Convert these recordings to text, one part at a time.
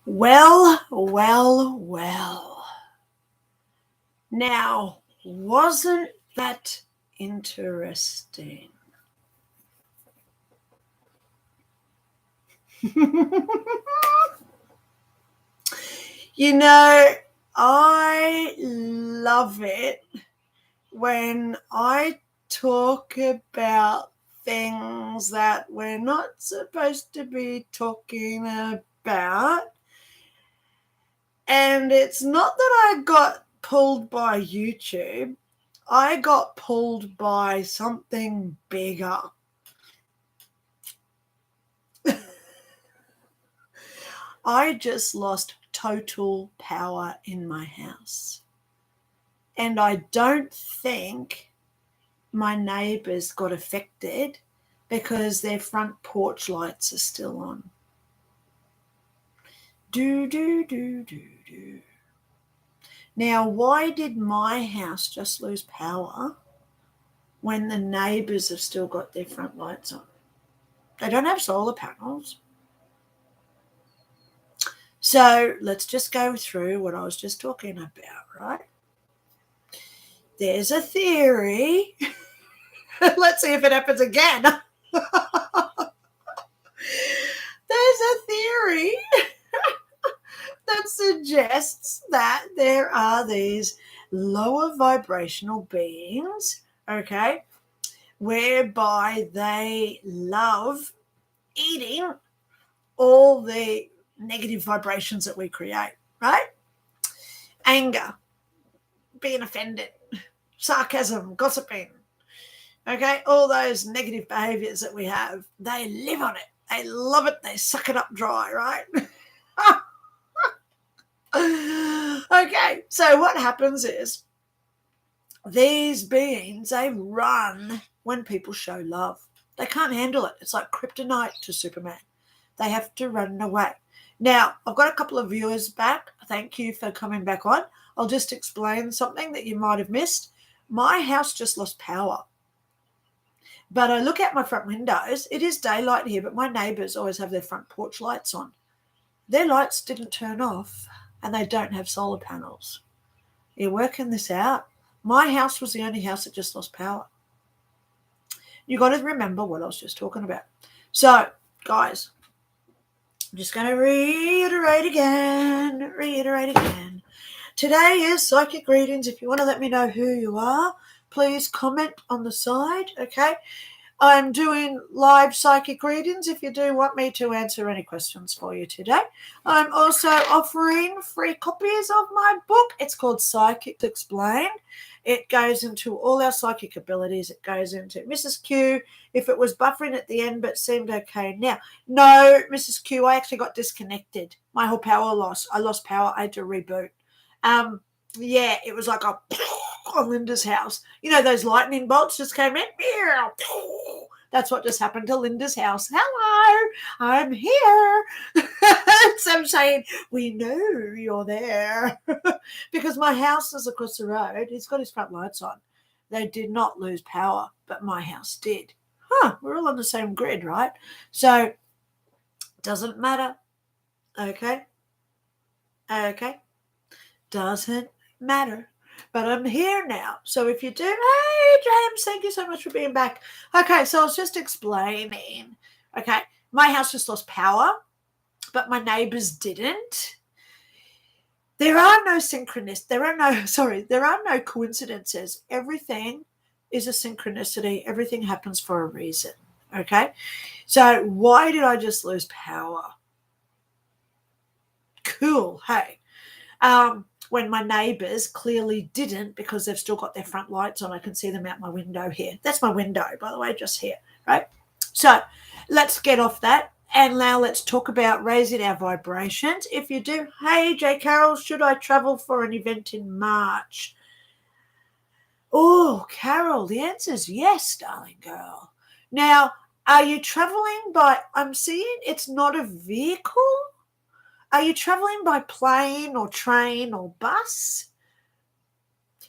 Well, well, well. Now, wasn't that interesting? You know, I love it when I talk about things that we're not supposed to be talking about. And it's not that I got pulled by YouTube, I got pulled by something bigger. I just lost total power in my house. And I don't think my neighbours got affected because their front porch lights are still on. Do, do, do, do, do. Now, why did my house just lose power when the neighbours have still got their front lights on? They don't have solar panels. So let's just go through what I was just talking about, right? There's a theory. Let's see if it happens again. There's a theory that suggests that there are these lower vibrational beings, okay, whereby they love eating all the negative vibrations that we create, right? Anger, being offended, sarcasm, gossiping, okay, all those negative behaviors that we have, they live on it. They love it. They suck it up dry, right? Okay, so what happens is these beings, they run when people show love. They can't handle it. It's like kryptonite to Superman. They have to run away. Now, I've got a couple of viewers back. Thank you for coming back on. I'll just explain something that you might have missed. My house just lost power. But I look out my front windows. It is daylight here, but my neighbours always have their front porch lights on. Their lights didn't turn off, and they don't have solar panels. You're working this out. My house was the only house that just lost power. You got to remember what I was just talking about. So, guys, I'm just going to reiterate again. Today is Psychic Readings. If you want to let me know who you are, please comment on the side, okay? I'm doing live psychic readings if you do want me to answer any questions for you today. I'm also offering free copies of my book. It's called Psychic Explained. It goes into all our psychic abilities. It goes into Mrs. Q, if it was buffering at the end but seemed okay now. No, Mrs. Q, I actually got disconnected. My whole power loss. I lost power. I had to reboot. Yeah, it was like a on Linda's house. You know, those lightning bolts just came in. That's what just happened to Linda's house. Hello, I'm here. So I'm saying, we know you're there. Because my house is across the road. He's got his front lights on. They did not lose power, but my house did. We're all on the same grid, right? So, doesn't matter. Okay. Doesn't matter. But I'm here now. So if you do, hey, James, thank you so much for being back. Okay, so I was just explaining. Okay, my house just lost power, but my neighbours didn't. There are no there are no coincidences. Everything is a synchronicity. Everything happens for a reason. Okay, so why did I just lose power? Cool, hey. When my neighbours clearly didn't because they've still got their front lights on. I can see them out my window here. That's my window, by the way, just here, right? So let's get off that. And now let's talk about raising our vibrations. If you do, hey, J. Carol, should I travel for an event in March? Oh, Carol, the answer is yes, darling girl. Now, are you traveling by, I'm seeing it's not a vehicle. Are you traveling by plane or train or bus?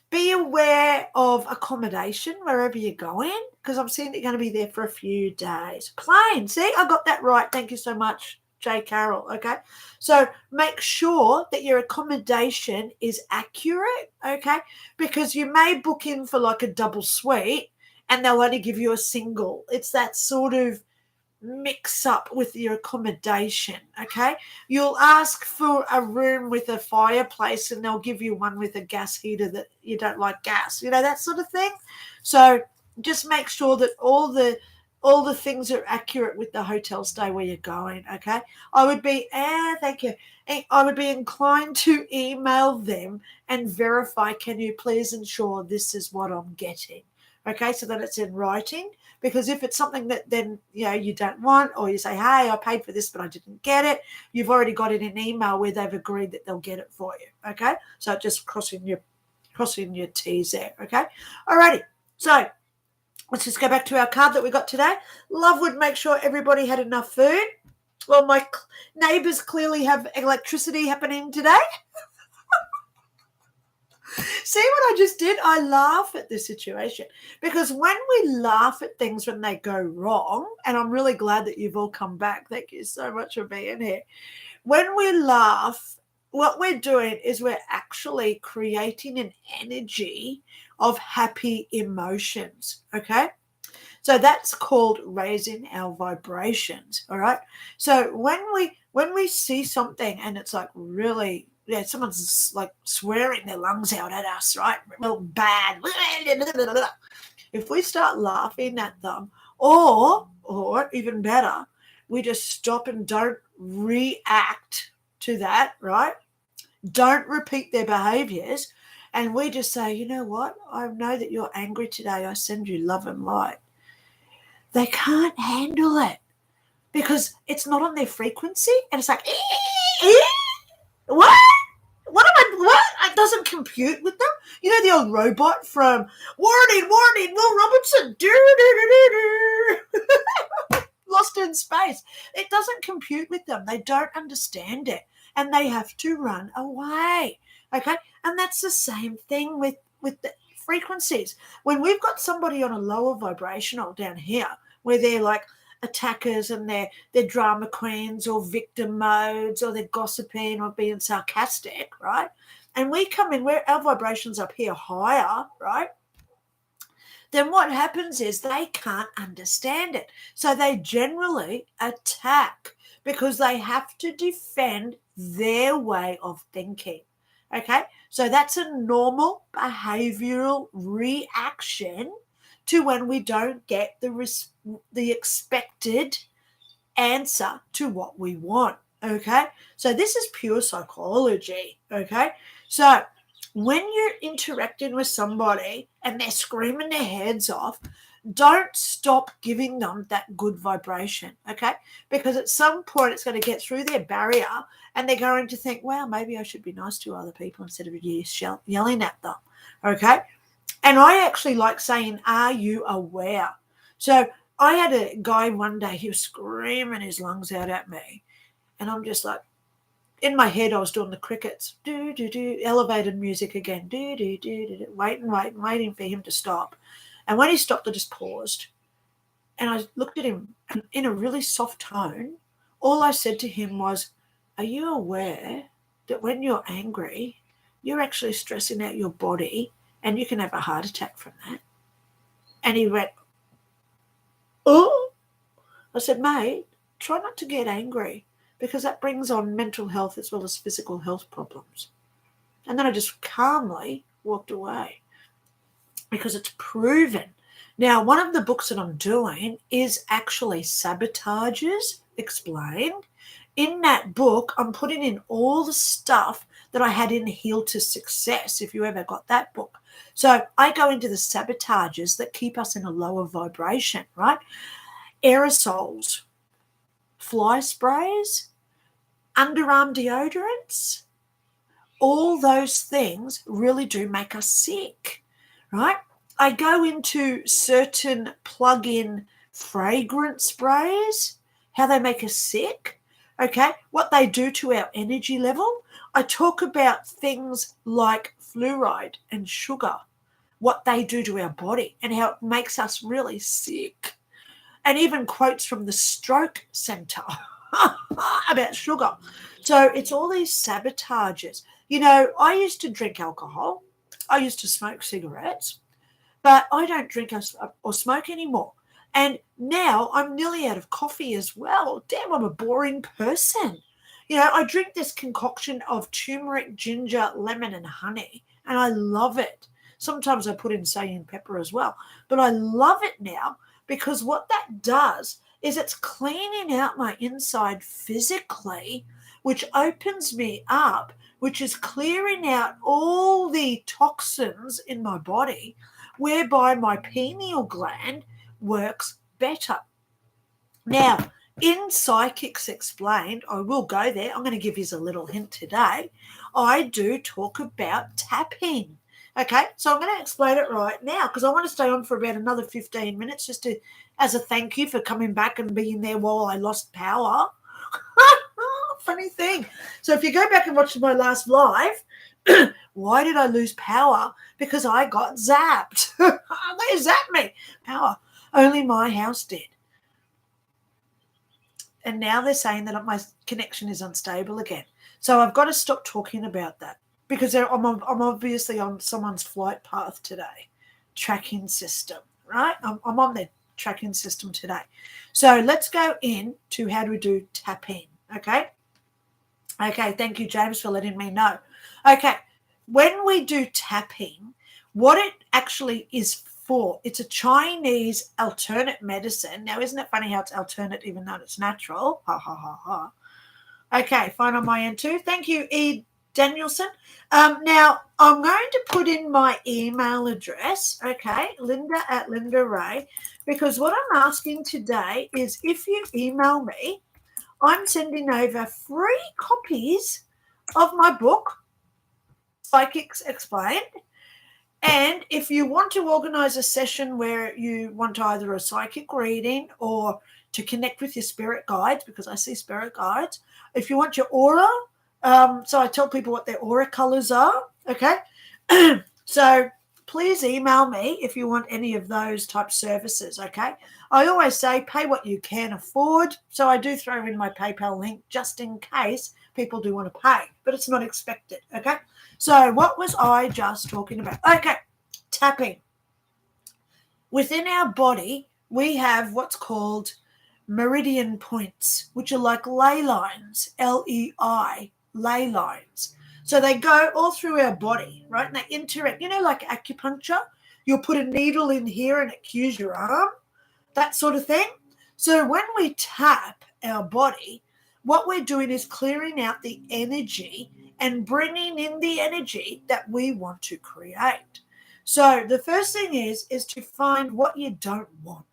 Be aware of accommodation wherever you're going, because I'm seeing that you're going to be there for a few days. Plane, see, I got that right. Thank you so much, J. Carroll, okay? So make sure that your accommodation is accurate, okay? Because you may book in for like a double suite and they'll only give you a single. It's that sort of mix up with your accommodation, okay? You'll ask for a room with a fireplace and they'll give you one with a gas heater that you don't like gas, that sort of thing. So just make sure that all the things are accurate with the hotel stay where you're going, okay? Thank you. I would be inclined to email them and verify, can you please ensure this is what I'm getting, okay, so that it's in writing. Because if it's something that then you don't want, or you say, hey, I paid for this but I didn't get it, you've already got it in an email where they've agreed that they'll get it for you, okay? So just crossing your T's there, okay? Alrighty, so let's just go back to our card that we got today. Love would make sure everybody had enough food. Well, my neighbours clearly have electricity happening today. See what I just did? I laugh at this situation because when we laugh at things when they go wrong, and I'm really glad that you've all come back. Thank you so much for being here. When we laugh, what we're doing is we're actually creating an energy of happy emotions, okay? So that's called raising our vibrations, all right? So when we see something and it's like really, someone's like swearing their lungs out at us, right? Real bad. If we start laughing at them, or even better, we just stop and don't react to that, right? Don't repeat their behaviors. And we just say, you know what? I know that you're angry today. I send you love and light. They can't handle it because it's not on their frequency. And it's like, what? It doesn't compute with them. You know the old robot from Warning, Will Robinson. Lost in space. It doesn't compute with them. They don't understand it. And they have to run away. Okay? And that's the same thing with the frequencies. When we've got somebody on a lower vibrational down here, where they're like attackers and they're drama queens or victim modes or they're gossiping or being sarcastic, right? And we come in where our vibrations up here higher, right? Then what happens is they can't understand it. So they generally attack because they have to defend their way of thinking. Okay? So that's a normal behavioral reaction to when we don't get the expected answer to what we want, okay? So this is pure psychology, okay? So when you're interacting with somebody and they're screaming their heads off, don't stop giving them that good vibration, okay? Because at some point it's going to get through their barrier and they're going to think, wow, maybe I should be nice to other people instead of yelling at them, okay? And I actually like saying, are you aware? So I had a guy one day, he was screaming his lungs out at me. And I'm just like, in my head, I was doing the crickets, elevated music again, waiting for him to stop. And when he stopped, I just paused. And I looked at him and in a really soft tone. All I said to him was, are you aware that when you're angry, you're actually stressing out your body and you can have a heart attack from that? And he went, oh. I said, mate, try not to get angry because that brings on mental health as well as physical health problems. And then I just calmly walked away because it's proven. Now, one of the books that I'm doing is actually Sabotages Explained. In that book, I'm putting in all the stuff that I had in Heal to Success, if you ever got that book. So I go into the sabotages that keep us in a lower vibration, right? Aerosols, fly sprays, underarm deodorants, all those things really do make us sick, right? I go into certain plug-in fragrance sprays, how they make us sick, okay, what they do to our energy level. I talk about things like fluoride and sugar, what they do to our body and how it makes us really sick. And even quotes from the stroke centre. about sugar. So it's all these sabotages. You know, I used to drink alcohol. I used to smoke cigarettes, but I don't drink or smoke anymore. And now I'm nearly out of coffee as well. Damn, I'm a boring person. You know, I drink this concoction of turmeric, ginger, lemon, and honey, and I love it. Sometimes I put in cayenne pepper as well, but I love it now because what that does is it's cleaning out my inside physically, which opens me up, which is clearing out all the toxins in my body, whereby my pineal gland works better. Now, in Psychics Explained, I will go there. I'm going to give you a little hint today. I do talk about tapping. Okay, so I'm going to explain it right now because I want to stay on for about another 15 minutes just to, as a thank you for coming back and being there while I lost power. Funny thing. So if you go back and watch my last live, why did I lose power? Because I got zapped. They zapped me. Power. Only my house did. And now they're saying that my connection is unstable again. So I've got to stop talking about that because I'm obviously on someone's flight path today, tracking system, right? I'm on their tracking system today. So let's go into how do we do tapping, okay? Okay, thank you, James, for letting me know. Okay, when we do tapping, what it actually is for, it's a Chinese alternate medicine. Now, isn't it funny how it's alternate even though it's natural? Ha, ha, ha, ha. Okay, fine on my end too. Thank you, E. Danielson. Now, I'm going to put in my email address, okay, Linda@Linda Ray, because what I'm asking today is if you email me, I'm sending over free copies of my book, Psychics Explained. And if you want to organize a session where you want either a psychic reading or to connect with your spirit guides, because I see spirit guides, if you want your aura, so I tell people what their aura colors are, okay? So please email me if you want any of those type services, okay? I always say pay what you can afford, so I do throw in my PayPal link just in case people do want to pay, but it's not expected, okay? So what was I just talking about? Okay, tapping. Within our body, we have what's called meridian points, which are like ley lines, L-E-I, ley lines. So they go all through our body, right? And they interact, you know, like acupuncture. You'll put a needle in here and it cues your arm, that sort of thing. So when we tap our body, what we're doing is clearing out the energy and bringing in the energy that we want to create. So the first thing is to find what you don't want.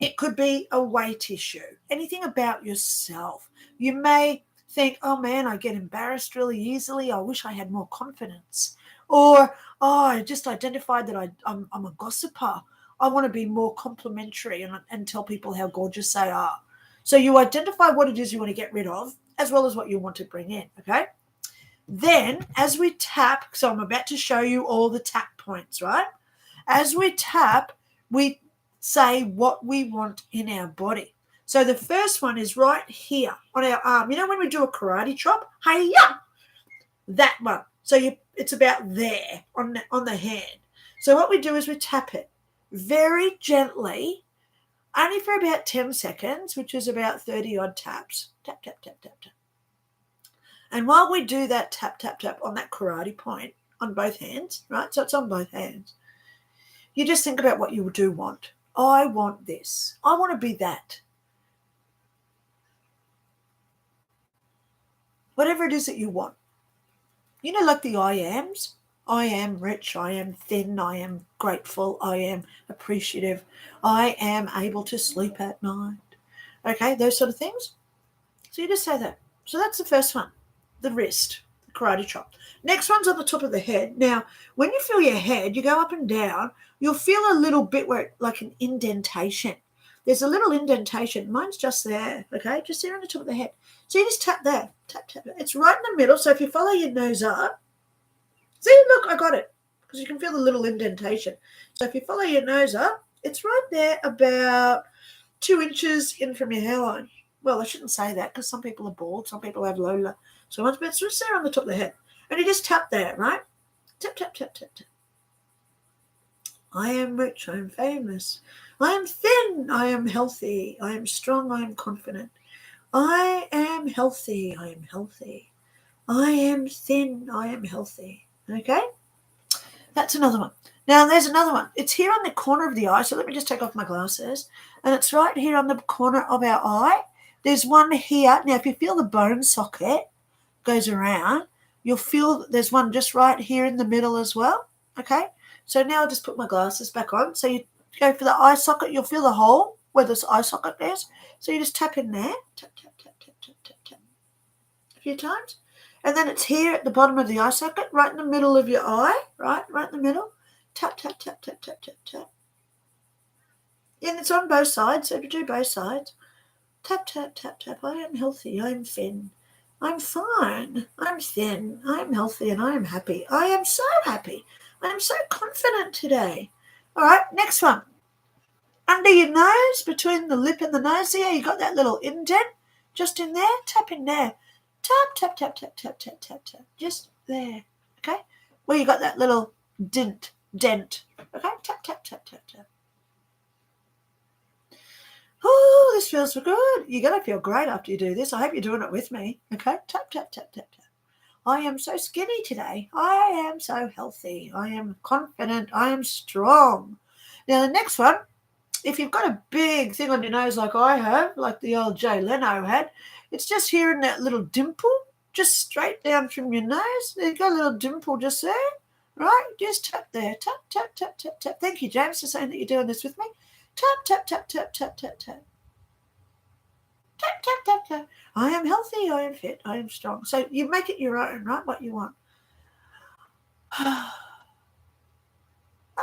It could be a weight issue, anything about yourself. You may think, oh man, I get embarrassed really easily. I wish I had more confidence. Or, oh, I just identified that I'm a gossiper. I want to be more complimentary and tell people how gorgeous they are. So you identify what it is you want to get rid of as well as what you want to bring in, okay? Then as we tap, so I'm about to show you all the tap points, right? As we tap, we say what we want in our body. So the first one is right here on our arm. You know when we do a karate chop? Hi-ya! That one. So it's about there on the hand. So what we do is we tap it very gently, only for about 10 seconds, which is about 30 odd taps. Tap, tap, tap, tap, tap. And while we do that tap, tap, tap on that karate point on both hands, right? So it's on both hands. You just think about what you do want. I want this. I want to be that. Whatever it is that you want. You know, like the I ams. I am rich. I am thin. I am grateful. I am appreciative. I am able to sleep at night. Okay, those sort of things. So you just say that. So that's the first one, the wrist, the karate chop. Next one's on the top of the head. Now, when you feel your head, you go up and down, you'll feel a little bit where like an indentation. There's a little indentation. Mine's just there, okay, just there on the top of the head. So you just tap there, tap, tap. It's right in the middle. So if you follow your nose up, see, look, I got it, because you can feel the little indentation. So if you follow your nose up, it's right there about 2 inches in from your hairline. Well, I shouldn't say that because some people are bald, some people have low. So once it's just there on the top of the head. And you just tap there, right? Tap, tap, tap, tap, tap. I am rich, I am famous. I am thin, I am healthy. I am strong, I am confident. I am healthy, I am healthy. I am thin, I am healthy. Okay? That's another one. Now, there's another one. It's here on the corner of the eye. So let me just take off my glasses. And it's right here on the corner of our eye. There's one here. Now, if you feel the bone socket goes around, you'll feel there's one just right here in the middle as well. Okay? So now I'll just put my glasses back on. So you go for the eye socket. You'll feel the hole where this eye socket is. So you just tap in there. Tap, tap, tap, tap, tap, tap, tap. A few times. And then it's here at the bottom of the eye socket, right in the middle of your eye, right in the middle. Tap, tap, tap, tap, tap, tap, tap. And it's on both sides, so if you do both sides, tap, tap, tap, tap. I am healthy, I am thin, I'm fine, I'm thin, I am healthy, and I am happy. I am so happy. I am so confident today. All right, next one. Under your nose, between the lip and the nose there, you got that little indent just in there. Tap in there. Tap, tap, tap, tap, tap, tap, tap, tap. Just there. Okay? Where you got that little dent. Okay? Tap, tap, tap, tap, tap. Oh, this feels so good. You're going to feel great after you do this. I hope you're doing it with me. Okay? Tap, tap, tap, tap, tap. I am so skinny today. I am so healthy. I am confident. I am strong. Now, the next one, if you've got a big thing on your nose like I have, like the old Jay Leno had, it's just here in that little dimple, just straight down from your nose. There's got a little dimple just there, right? Just tap there. Tap, tap, tap, tap, tap. Thank you, James, for saying that you're doing this with me. Tap, tap, tap, tap, tap, tap, tap. Tap, tap, tap, tap. I am healthy, I am fit, I am strong. So you make it your own, right? What you want.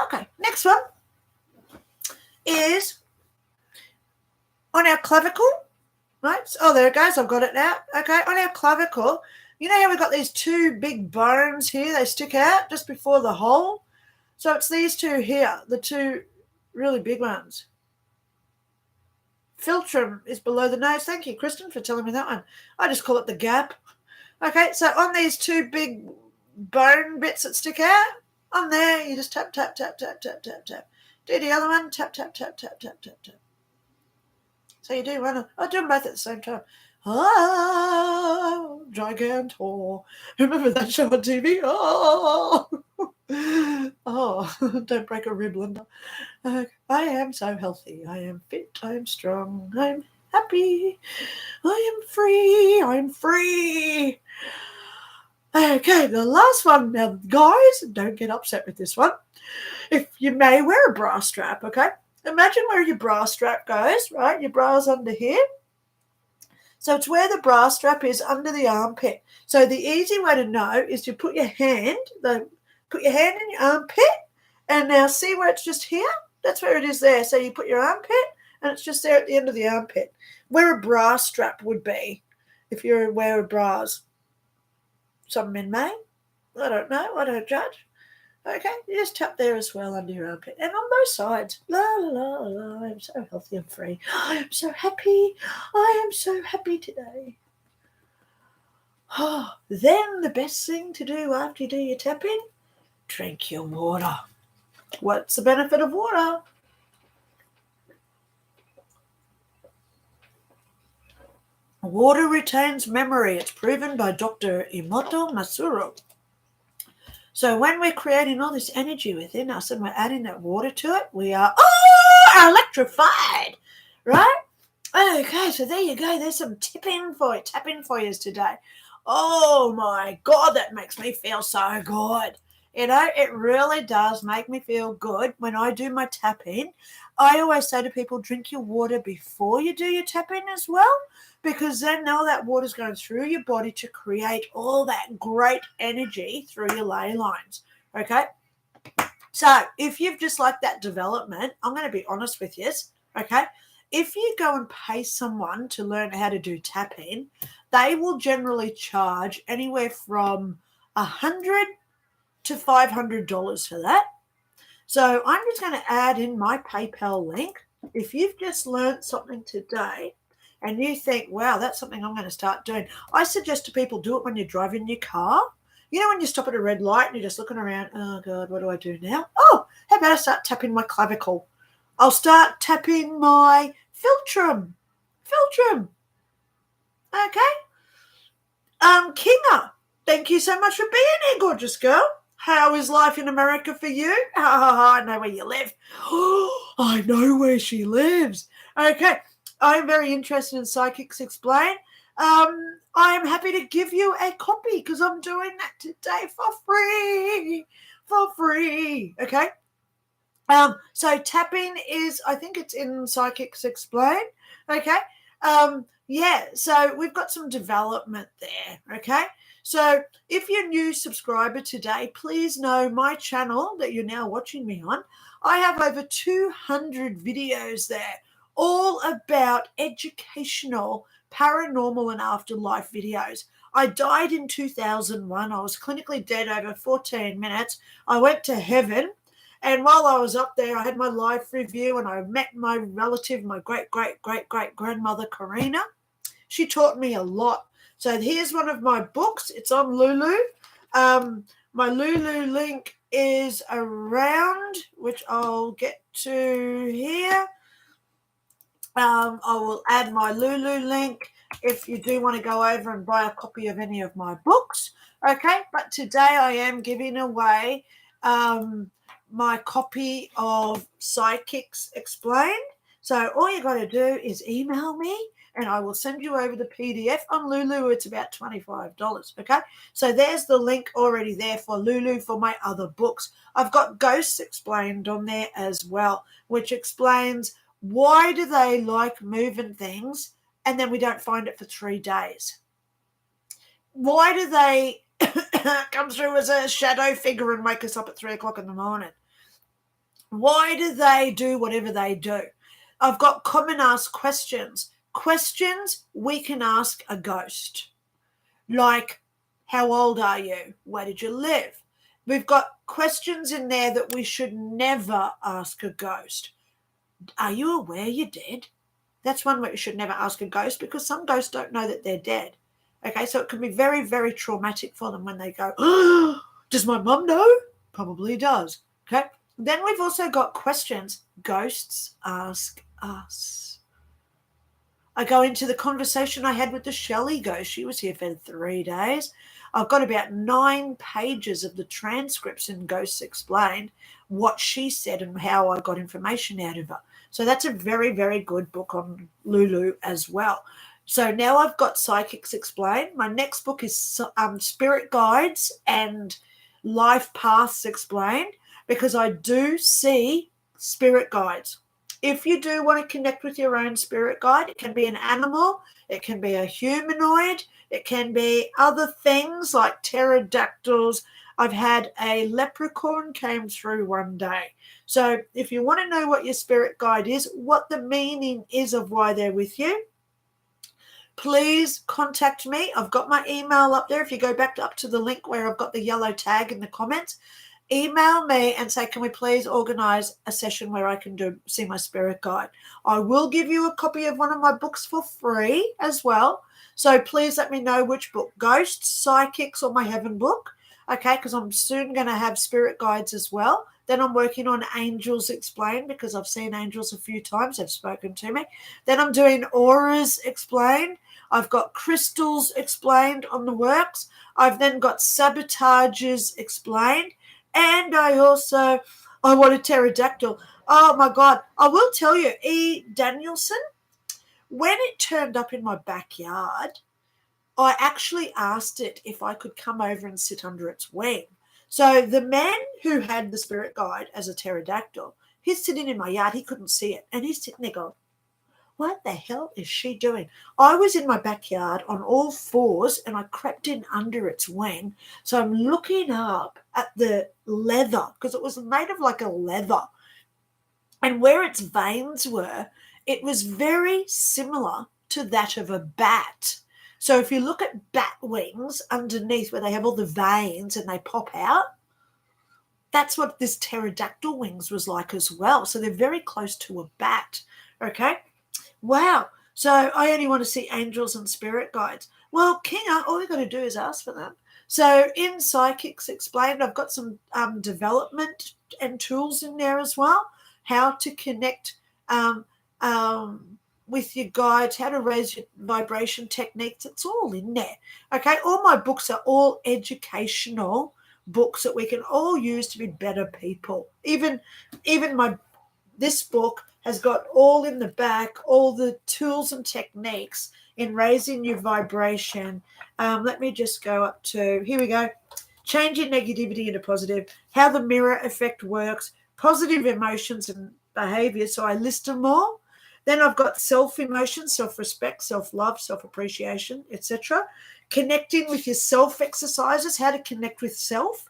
Okay, next one is on our clavicle, right? Oh, there it goes. I've got it now. Okay, on our clavicle, you know how we've got these two big bones here? They stick out just before the hole. So it's these two here, the two really big ones. Philtrum is below the nose. Thank you, Kristen, for telling me that one. I just call it the gap. Okay, so on these two big bone bits that stick out, on there, you just tap, tap, tap, tap, tap, tap, tap. Do the other one, tap, tap, tap, tap, tap, tap, tap. So you do one. I'll do them both at the same time. Oh, Gigantor. Remember that show on TV? Oh, oh, don't break a rib, Linda. I am so healthy. I am fit. I am strong. I'm happy. I am free. I'm free. Okay, the last one. Now, guys, don't get upset with this one. If you may wear a bra strap, okay? Imagine where your bra strap goes, right? Your bra's under here. So it's where the bra strap is under the armpit. So the easy way to know is to put your hand in your armpit, and now see where it's just here? That's where it is there. So you put your armpit, and it's just there at the end of the armpit, where a bra strap would be if you're aware of bras. Some men may. I don't know. I don't judge. Okay, you just tap there as well under your armpit. And on both sides. La, la, la, la. I'm so healthy and free. I'm so happy. I am so happy today. Oh, then the best thing to do after you do your tapping, drink your water. What's the benefit of water? Water retains memory. It's proven by Dr. Emoto Masuro. So when we're creating all this energy within us and we're adding that water to it, we are electrified, right? Okay, so there you go. There's some tapping for you today. Oh my God, that makes me feel so good. You know, it really does make me feel good when I do my tapping. I always say to people, drink your water before you do your tapping as well, because then all that water's going through your body to create all that great energy through your ley lines, okay? So if you've just liked that development, I'm going to be honest with you, okay? If you go and pay someone to learn how to do tapping, they will generally charge anywhere from $100 to $500 for that. So I'm just going to add in my PayPal link. If you've just learned something today, and you think, wow, that's something I'm going to start doing, I suggest to people do it when you're driving your car. You know, when you stop at a red light and you're just looking around, oh, God, what do I do now? Oh, how about I start tapping my clavicle? I'll start tapping my philtrum. Okay. Kinga, thank you so much for being here, gorgeous girl. How is life in America for you? I know where you live. I know where she lives. Okay. I'm very interested in Psychics Explain. I am happy to give you a copy because I'm doing that today for free. Okay. So tapping is, I think it's in Psychics Explain. Okay. Yeah, so we've got some development there. Okay. So if you're a new subscriber today, please know my channel that you're now watching me on. I have over 200 videos there, all about educational, paranormal, and afterlife videos. I died in 2001. I was clinically dead over 14 minutes. I went to heaven. And while I was up there, I had my life review and I met my relative, my great-great-great-great-grandmother, Karina. She taught me a lot. So here's one of my books. It's on Lulu. My Lulu link is around, which I'll get to here. I will add my Lulu link if you do want to go over and buy a copy of any of my books. Okay, but today I am giving away my copy of Psychics Explained. So all you got to do is email me and I will send you over the PDF. On Lulu, it's about $25, okay? So there's the link already there for Lulu for my other books. I've got Ghosts Explained on there as well, which explains why do they like moving things and then we don't find it for 3 days. Why do they come through as a shadow figure and wake us up at 3 o'clock in the morning? Why do they do whatever they do? I've got common asked questions. Questions we can ask a ghost. Like, how old are you? Where did you live? We've got questions in there that we should never ask a ghost. Are you aware you're dead? That's one way you should never ask a ghost because some ghosts don't know that they're dead. Okay, so it can be very, very traumatic for them when they go, oh, does my mum know? Probably does. Okay. Then we've also got questions ghosts ask us. I go into the conversation I had with the Shelley ghost. She was here for 3 days. I've got about 9 pages of the transcripts in Ghosts Explained, what she said and how I got information out of her. So that's a very, very good book on Lulu as well. So now I've got Psychics Explained. My next book is Spirit Guides and Life Paths Explained, because I do see spirit guides. If you do want to connect with your own spirit guide, it can be an animal, it can be a humanoid, it can be other things like pterodactyls. I've had a leprechaun came through one day. So if you want to know what your spirit guide is, what the meaning is of why they're with you, please contact me. I've got my email up there. If you go back up to the link where I've got the yellow tag in the comments, email me and say, can we please organize a session where I can see my spirit guide? I will give you a copy of one of my books for free as well. So please let me know which book, Ghosts, Psychics, or my Heaven book. Okay, because I'm soon going to have spirit guides as well. Then I'm working on Angels Explained because I've seen angels a few times. They've spoken to me. Then I'm doing Auras Explained. I've got Crystals Explained on the works. I've then got Sabotages Explained. And I want a pterodactyl. Oh, my God. I will tell you, E. Danielson, when it turned up in my backyard, I actually asked it if I could come over and sit under its wing. So the man who had the spirit guide as a pterodactyl, he's sitting in my yard. He couldn't see it. And he's sitting there going, what the hell is she doing? I was in my backyard on all fours and I crept in under its wing. So I'm looking up at the leather because it was made of like a leather. And where its veins were, it was very similar to that of a bat. So if you look at bat wings underneath where they have all the veins and they pop out, that's what this pterodactyl wings was like as well. So they're very close to a bat. Okay. Wow. So I only want to see angels and spirit guides. Well, Kinga, all you got to do is ask for them. So in Psychics Explained, I've got some development and tools in there as well. How to connect with your guides, how to raise your vibration techniques. It's all in there. Okay, all my books are all educational books that we can all use to be better people. Even this book has got all in the back, all the tools and techniques in raising your vibration. Let me just go up to, here we go. Change your negativity into positive, how the mirror effect works, positive emotions and behavior. So I list them all. Then I've got self-emotion, self-respect, self-love, self-appreciation, etc. Connecting with yourself exercises, how to connect with self.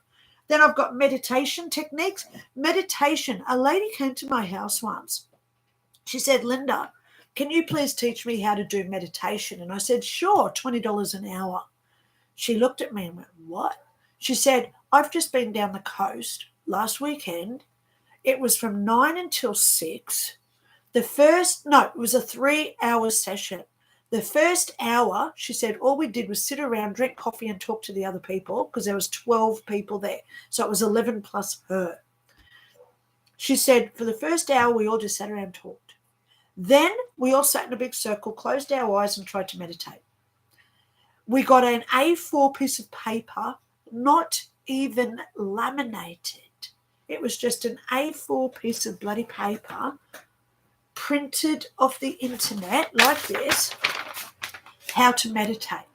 Then I've got meditation techniques. Meditation. A lady came to my house once. She said, Linda, can you please teach me how to do meditation? And I said, sure, $20 an hour. She looked at me and went, what? She said, I've just been down the coast last weekend. It was from 9 until 6. It was a 3-hour session. The first hour, she said, all we did was sit around, drink coffee and talk to the other people because there was 12 people there. So it was 11 plus her. She said, for the first hour, we all just sat around and talked. Then we all sat in a big circle, closed our eyes and tried to meditate. We got an A4 piece of paper, not even laminated. It was just an A4 piece of bloody paper printed off the internet like this, how to meditate.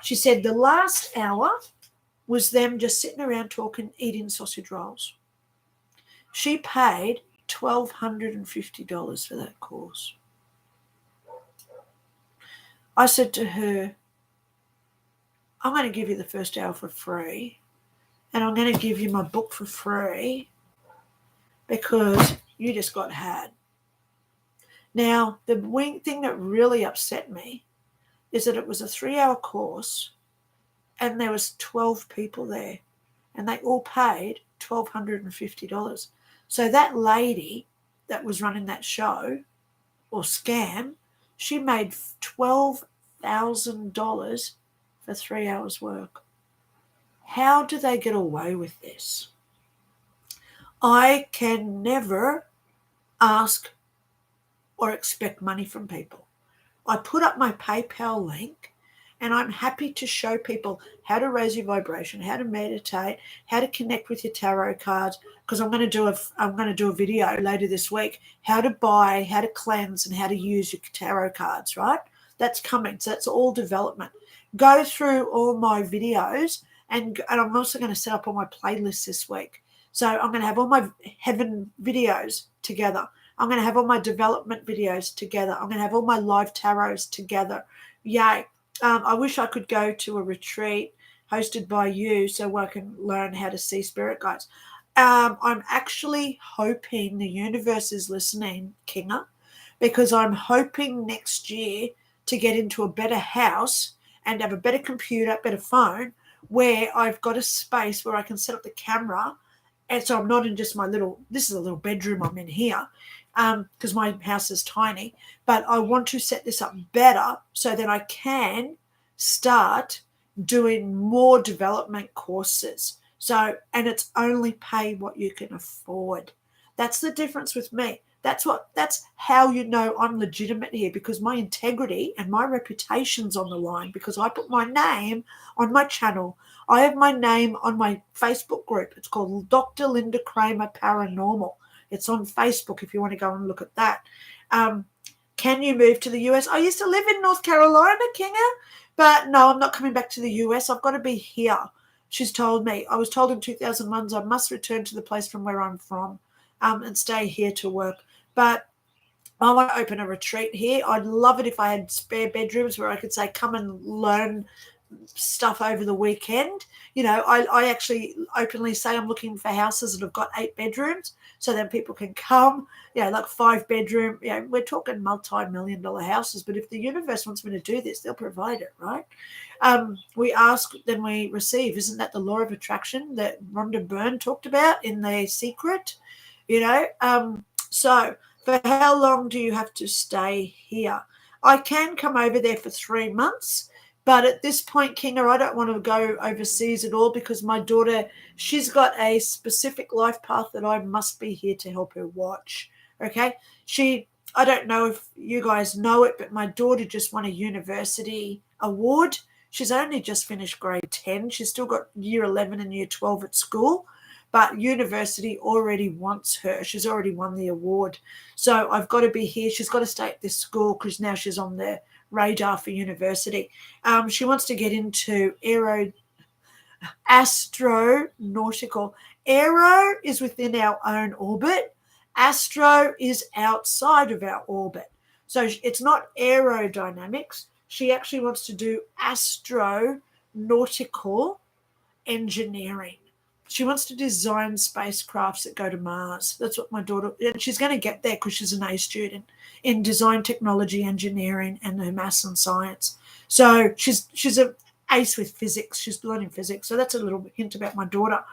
She said the last hour was them just sitting around talking, eating sausage rolls. She paid $1,250 for that course. I said to her, I'm going to give you the first hour for free, and I'm going to give you my book for free because you just got had. Now, the thing that really upset me is that it was a 3-hour course and there was 12 people there and they all paid $1,250. So that lady that was running that show or scam, she made $12,000 for 3 hours work. How do they get away with this? I can never ask or expect money from people. I put up my PayPal link and I'm happy to show people how to raise your vibration, how to meditate, how to connect with your tarot cards, because I'm going to do a video later this week, how to buy, how to cleanse and how to use your tarot cards, right? That's coming. So that's all development. Go through all my videos and I'm also going to set up all my playlists this week. So I'm going to have all my heaven videos together. I'm going to have all my development videos together. I'm going to have all my live tarots together. Yay. I wish I could go to a retreat hosted by you so I can learn how to see spirit guides. I'm actually hoping the universe is listening, Kinga, because I'm hoping next year to get into a better house and have a better computer, better phone, where I've got a space where I can set up the camera. And so I'm not in just this is a little bedroom I'm in here, because my house is tiny, but I want to set this up better so that I can start doing more development courses. So, and it's only pay what you can afford. That's the difference with me. That's how you know I'm legitimate here, because my integrity and my reputation's on the line, because I put my name on my channel. I have my name on my Facebook group. It's called Dr. Linda Kramer Paranormal. It's on Facebook if you want to go and look at that. Can you move to the US? I used to live in North Carolina, Kinga, but no, I'm not coming back to the US. I've got to be here. She's told me. I was told in 2001 I must return to the place from where I'm from and stay here to work. But I want to open a retreat here. I'd love it if I had spare bedrooms where I could say, come and learn stuff over the weekend. You know, I actually openly say I'm looking for houses that have got 8 bedrooms so that people can come, like 5-bedroom, we're talking multi-million-dollar houses. But if the universe wants me to do this, they'll provide it, right? We ask, then we receive. Isn't that the law of attraction that Rhonda Byrne talked about in The Secret? So for how long do you have to stay here? I can come over there for 3 months, but at this point, Kinga, I don't want to go overseas at all because my daughter, she's got a specific life path that I must be here to help her watch. Okay? I don't know if you guys know it, but my daughter just won a university award. She's only just finished grade 10. She's still got year 11 and year 12 at school, but university already wants her. She's already won the award. So I've got to be here. She's got to stay at this school because now she's on the radar for university. She wants to get into astronautical. Aero is within our own orbit. Astro is outside of our orbit. So it's not aerodynamics. She actually wants to do astronautical engineering. She wants to design spacecrafts that go to Mars. That's what my daughter, and she's going to get there because she's an A student in design, technology, engineering, and her maths and science. So she's an ace with physics. She's learning physics. So that's a little hint about my daughter.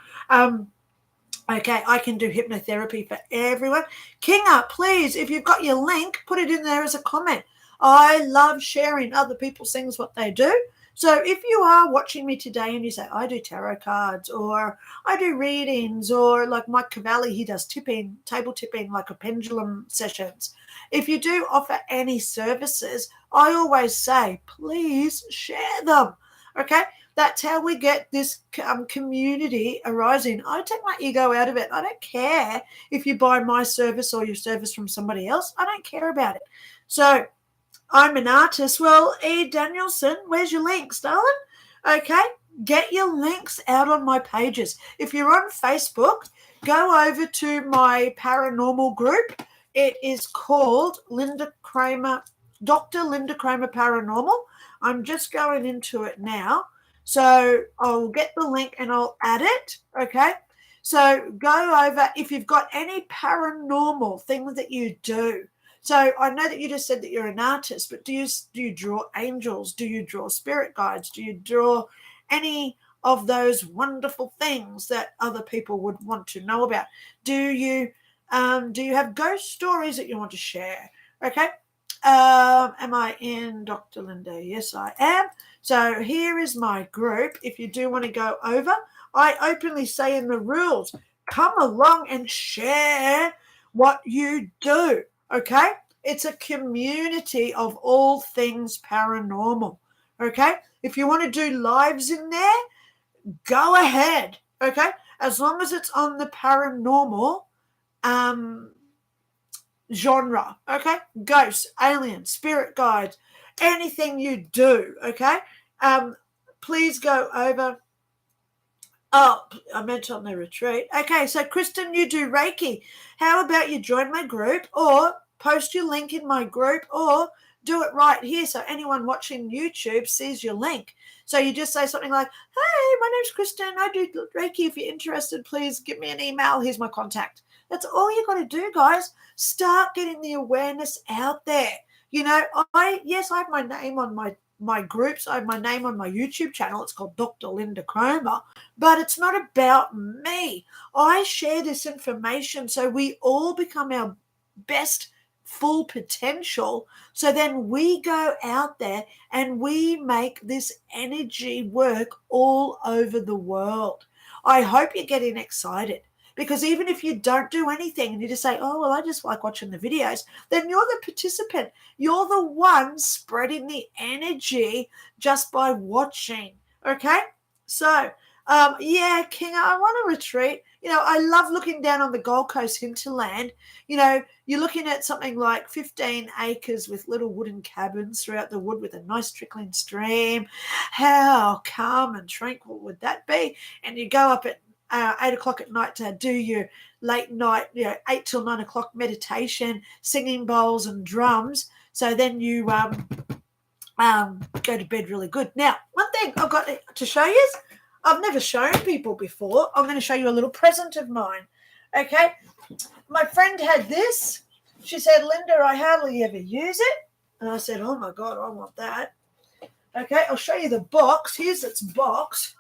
Okay, I can do hypnotherapy for everyone. Kinga, please, if you've got your link, put it in there as a comment. I love sharing other people's things, what they do. So if you are watching me today and you say, I do tarot cards or I do readings, or like Mike Cavalli, he does table tipping, like a pendulum sessions. If you do offer any services, I always say, please share them. Okay? That's how we get this community arising. I take my ego out of it. I don't care if you buy my service or your service from somebody else. I don't care about it. So I'm an artist. Well, E. Danielson, where's your links, darling? Okay, get your links out on my pages. If you're on Facebook, go over to my paranormal group. It is called Linda Kramer, Dr. Linda Kramer Paranormal. I'm just going into it now. So I'll get the link and I'll add it, okay? So go over if you've got any paranormal things that you do. So I know that you just said that you're an artist, but do you draw angels? Do you draw spirit guides? Do you draw any of those wonderful things that other people would want to know about? Do you have ghost stories that you want to share? Okay. Am I in Dr. Linda? Yes, I am. So here is my group. If you do want to go over, I openly say in the rules, come along and share what you do. Okay? It's a community of all things paranormal. Okay? If you want to do lives in there, go ahead. Okay? As long as it's on the paranormal genre. Okay? Ghosts, aliens, spirit guides, anything you do. Okay? Please go over. Oh, I meant on the retreat. Okay, so Kristen, you do Reiki. How about you join my group or post your link in my group or do it right here so anyone watching YouTube sees your link. So you just say something like, hey, my name's Kristen. I do Reiki. If you're interested, please give me an email. Here's my contact. That's all you got to do, guys. Start getting the awareness out there. You know, I have my name on my groups. I have my name on my YouTube channel. It's called Dr. Linda Cromer, but it's not about me. I share this information so we all become our best full potential. So then we go out there and we make this energy work all over the world. I hope you're getting excited. Because even if you don't do anything and you just say, oh, well, I just like watching the videos, then you're the participant. You're the one spreading the energy just by watching, okay? So, King, I want to retreat. You know, I love looking down on the Gold Coast hinterland. You know, you're looking at something like 15 acres with little wooden cabins throughout the wood with a nice trickling stream. How calm and tranquil would that be? And you go up at 8 o'clock at night to do your late night, 8 till 9 o'clock meditation, singing bowls and drums. So then you go to bed really good. Now, one thing I've got to show you is I've never shown people before. I'm going to show you a little present of mine. Okay. My friend had this. She said, Linda, I hardly ever use it. And I said, oh, my God, I want that. Okay. I'll show you the box. Here's its box.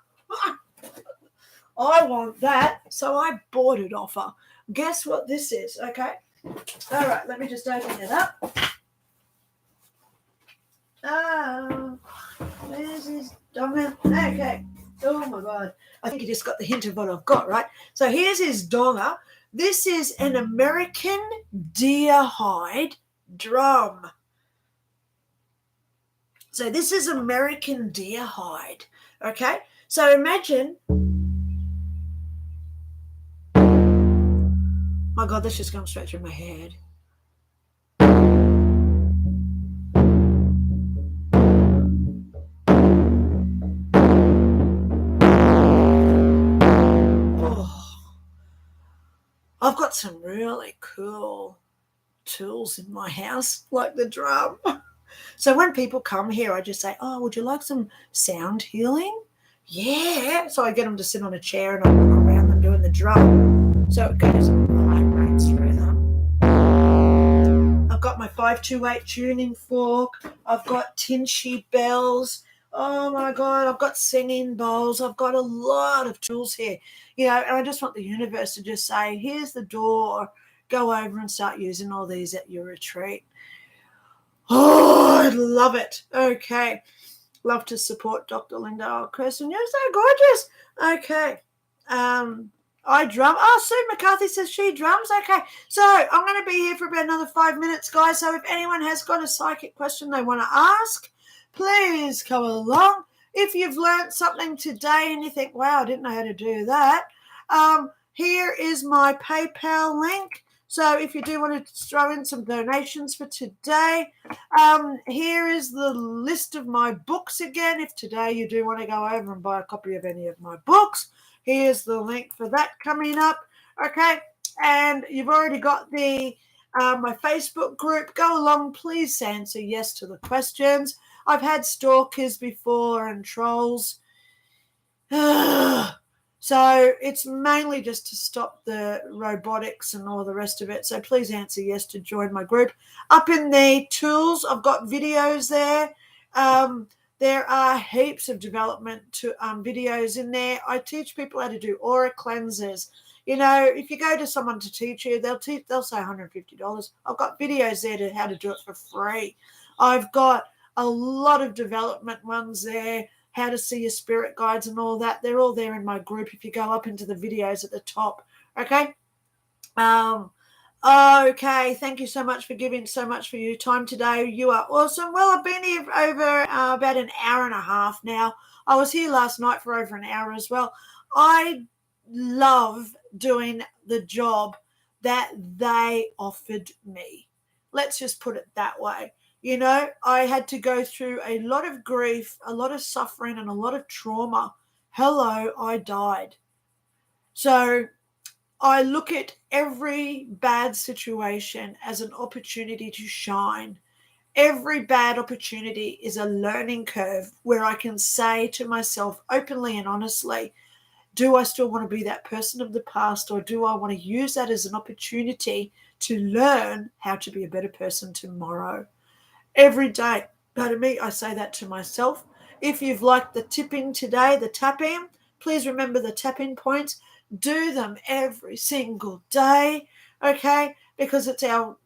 I want that, so I bought it off her. Guess what this is, okay? All right, let me just open it up. Oh, where's his donger? Okay. Oh my God. I think you just got the hint of what I've got, right? So here's his donger. This is an American deer hide drum. So this is American deer hide. Okay. So imagine. My God, that's just going straight through my head. I've got some really cool tools in my house, like the drum. So when people come here, I just say, "Oh, would you like some sound healing?" Yeah. So I get them to sit on a chair and I walk around them doing the drum. So it goes vibrates through them. I've got my 528 tuning fork. I've got Tinchy bells. Oh my God, I've got singing bowls. I've got a lot of tools here. And I just want the universe to just say, here's the door. Go over and start using all these at your retreat. Oh, I love it. Okay. Love to support Dr. Linda. Oh, Kirsten, you're so gorgeous. Okay. I drum. Oh, Sue McCarthy says she drums. Okay. So I'm going to be here for about another 5 minutes, guys. So if anyone has got a psychic question they want to ask, please come along. If you've learned something today and you think, wow, I didn't know how to do that, here is my PayPal link. So if you do want to throw in some donations for today, here is the list of my books again. If today you do want to go over and buy a copy of any of my books, here's the link for that coming up. Okay, and you've already got the my Facebook group. Go along, please answer yes to the questions. I've had stalkers before and trolls. So it's mainly just to stop the robotics and all the rest of it. So please answer yes to join my group. Up in the tools, I've got videos there. There are heaps of development to videos in there. I teach people how to do aura cleanses. If you go to someone to teach you, they'll say $150. I've got videos there to how to do it for free. I've got a lot of development ones there. How to see your spirit guides and all that. They're all there in my group if you go up into the videos at the top. Okay. Okay. Thank you so much for giving so much for your time today. You are awesome. Well, I've been here over about an hour and a half now. I was here last night for over an hour as well. I love doing the job that they offered me. Let's just put it that way. I had to go through a lot of grief, a lot of suffering, and a lot of trauma. Hello, I died. So I look at every bad situation as an opportunity to shine. Every bad opportunity is a learning curve where I can say to myself openly and honestly, do I still want to be that person of the past, or do I want to use that as an opportunity to learn how to be a better person tomorrow? Every day. Pardon me, I say that to myself. If you've liked the tipping today, the tapping, please remember the tapping points. Do them every single day, okay? Because it's our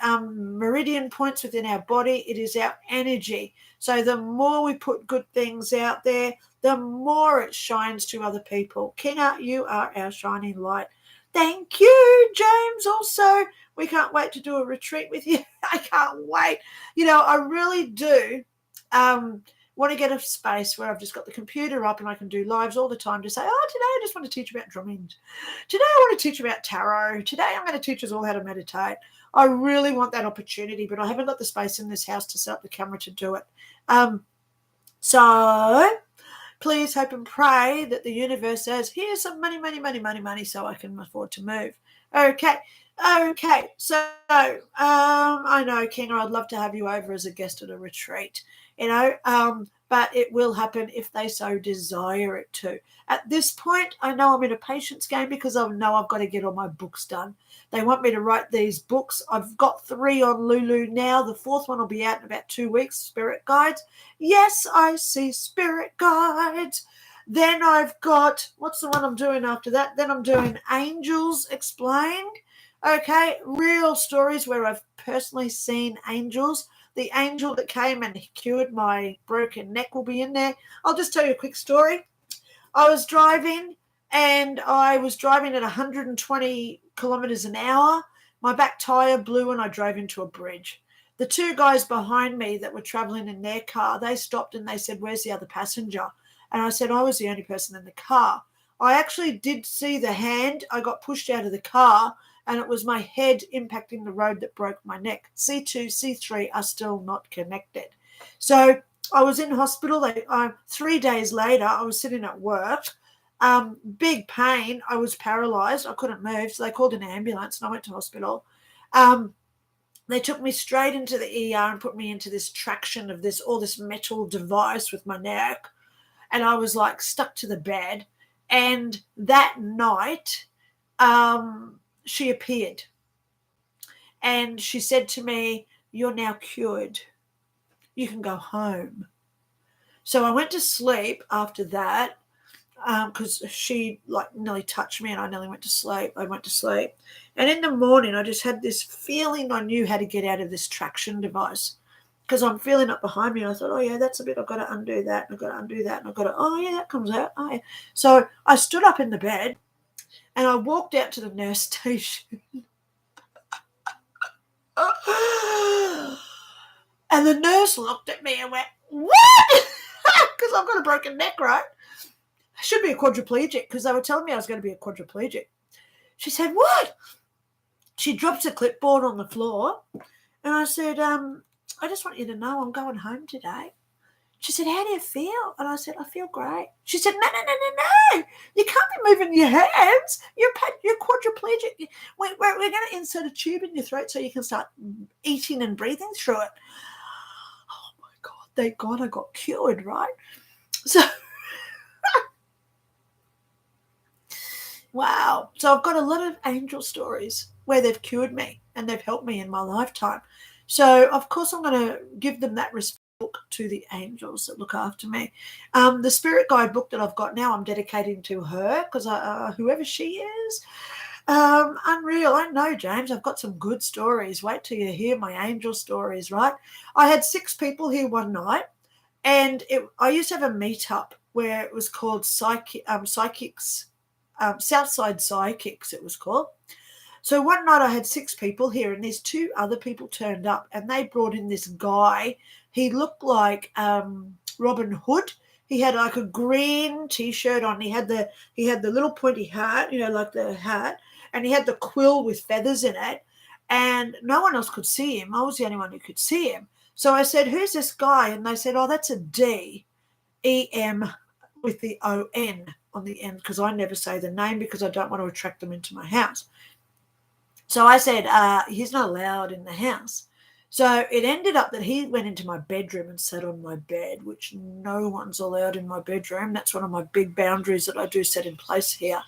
meridian points within our body. It is our energy. So the more we put good things out there, the more it shines to other people. Kinga, you are our shining light. Thank you, James. Also, we can't wait to do a retreat with you. I can't wait. I really do want to get a space where I've just got the computer up and I can do lives all the time to say, today I just want to teach about drumming. Today I want to teach about tarot. Today I'm going to teach us all how to meditate. I really want that opportunity, but I haven't got the space in this house to set up the camera to do it. So please hope and pray that the universe says, here's some money, so I can afford to move. Okay. So I know, King, I'd love to have you over as a guest at a retreat, but it will happen if they so desire it to. At this point, I know I'm in a patience game because I know I've got to get all my books done. They want me to write these books. I've got 3 on Lulu now. The 4th one will be out in about 2 weeks, Spirit Guides. Yes, I see Spirit Guides. Then I've got, what's the one I'm doing after that? Then I'm doing Angels Explained. Okay, real stories where I've personally seen angels. the angel that came and cured my broken neck will be in there. I'll just tell you a quick story. I was driving at 120 kilometers an hour. My back tire blew and I drove into a bridge. The two guys behind me that were traveling in their car, they stopped and they said, "Where's the other passenger?" And I said, "I was the only person in the car." I actually did see the hand. I got pushed out of the car and it was my head impacting the road that broke my neck. C2, C3 are still not connected. So I was in hospital. 3 days later, I was sitting at work. Big pain. I was paralyzed. I couldn't move. So they called an ambulance and I went to hospital. They took me straight into the ER and put me into this traction of all this metal device with my neck. And I was like stuck to the bed. And that night, she appeared. And she said to me, "You're now cured. You can go home." So I went to sleep after that because she nearly touched me and I nearly went to sleep. I went to sleep. And in the morning, I just had this feeling I knew how to get out of this traction device because I'm feeling it behind me. And I thought, oh, yeah, that's a bit. I've got to undo that. And I've got to undo that. And I've got to, oh, yeah, that comes out. Oh, yeah. So I stood up in the bed and I walked out to the nurse station. And the nurse looked at me and went, "What?" Because I've got a broken neck, right? I should be a quadriplegic because they were telling me I was going to be a quadriplegic. She said, "What?" She drops a clipboard on the floor. And I said, "I just want you to know I'm going home today." She said, "How do you feel?" And I said, "I feel great." She said, No. You can't be moving your hands. You're quadriplegic. We're going to insert a tube in your throat so you can start eating and breathing through it. Oh, my God. Thank God I got cured, right? So, wow. So I've got a lot of angel stories where they've cured me and they've helped me in my lifetime. So, of course, I'm going to give them that respect to the angels that look after me. The spirit guide book that I've got now, I'm dedicating to her because whoever she is, unreal. I know, James, I've got some good stories. Wait till you hear my angel stories, right? I had 6 people here one night, and I used to have a meetup where it was called Psychics, Southside Psychics it was called. So one night I had 6 people here and these 2 other people turned up and they brought in this guy. He looked like Robin Hood. He had like a green T-shirt on. He had the little pointy hat, like the hat, and he had the quill with feathers in it. And no one else could see him. I was the only one who could see him. So I said, "Who's this guy?" And they said, "Oh, that's a D-E-M with the O-N on the end," because I never say the name because I don't want to attract them into my house. So I said, "He's not allowed in the house." So it ended up that he went into my bedroom and sat on my bed, which no one's allowed in my bedroom. That's one of my big boundaries that I do set in place here.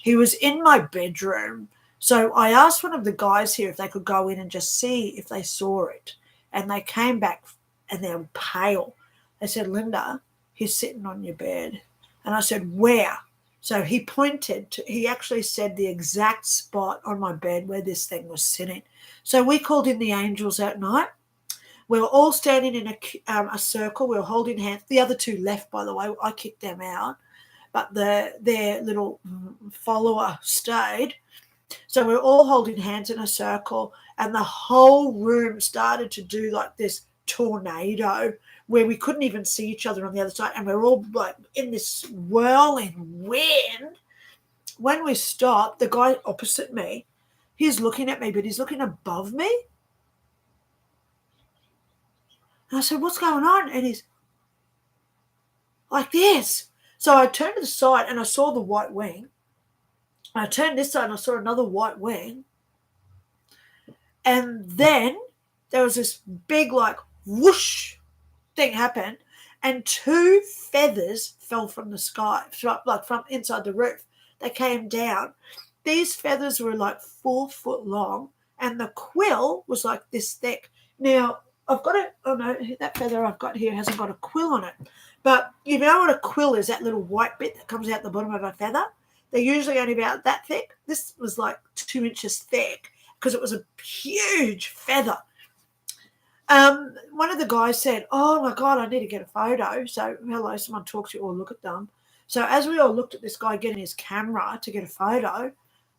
He was in my bedroom. So I asked one of the guys here if they could go in and just see if they saw it. And they came back and they were pale. They said, "Linda, he's sitting on your bed." And I said, "Where?" So he he actually said the exact spot on my bed where this thing was sitting. So we called in the angels that night. We were all standing in a circle. We were holding hands. The other 2 left, by the way. I kicked them out. But their little follower stayed. So we were all holding hands in a circle. And the whole room started to do like this tornado where we couldn't even see each other on the other side. And we were all like in this whirling wind. When we stopped, the guy opposite me, he's looking at me, but he's looking above me. And I said, "What's going on?" And he's like this. So I turned to the side and I saw the white wing. I turned this side and I saw another white wing. And then there was this big like whoosh thing happen, and 2 feathers fell from the sky, like from inside the roof. They came down. These feathers were like 4 foot long, and the quill was like this thick. Now, I've got it. Oh no, that feather I've got here hasn't got a quill on it. But you know what a quill is? That little white bit that comes out the bottom of a feather. They're usually only about that thick. This was like 2 inches thick because it was a huge feather. One of the guys said, "Oh my God, I need to get a photo." So, hello, someone talks to you, or look at them. So, as we all looked at this guy getting his camera to get a photo,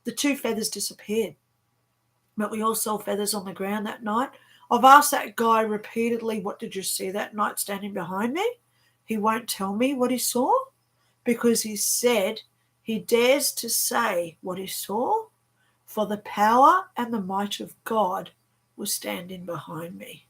the 2 feathers disappeared. But we all saw feathers on the ground that night. I've asked that guy repeatedly, "What did you see that night standing behind me?" He won't tell me what he saw because he said he dares to say what he saw, for the power and the might of God was standing behind me.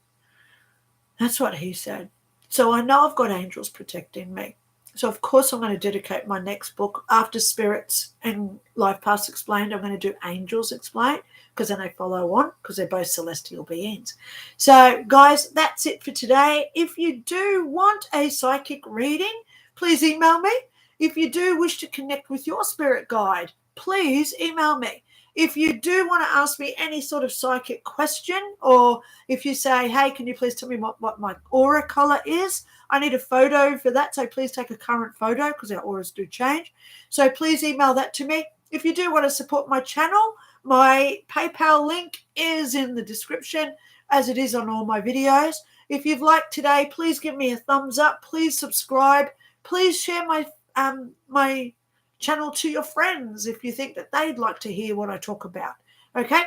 That's what he said. So I know I've got angels protecting me. So, of course, I'm going to dedicate my next book, after Spirits and Life Past Explained. I'm going to do Angels Explained, because then they follow on, because they're both celestial beings. So, guys, that's it for today. If you do want a psychic reading, please email me. If you do wish to connect with your spirit guide, please email me. If you do want to ask me any sort of psychic question, or if you say, "Hey, can you please tell me what my aura color is?" I need a photo for that, so please take a current photo, because our auras do change. So please email that to me. If you do want to support my channel, my PayPal link is in the description, as it is on all my videos. If you've liked today, please give me a thumbs up. Please subscribe. Please share my channel to your friends if you think that they'd like to hear what I talk about. Okay?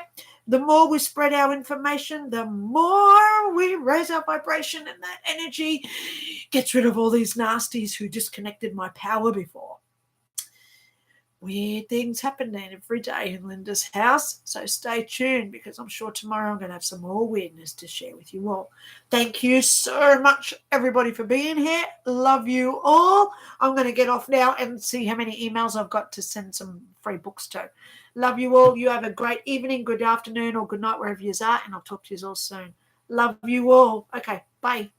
The more we spread our information, the more we raise our vibration, and that energy gets rid of all these nasties who disconnected my power before. Weird things happening every day in Linda's house, so stay tuned, because I'm sure tomorrow I'm going to have some more weirdness to share with you all. Thank you so much, everybody, for being here. Love you all. I'm going to get off now and see how many emails I've got to send some free books to. Love you all. You have a great evening, good afternoon, or good night, wherever you are, and I'll talk to you all soon. Love you all. Okay, bye.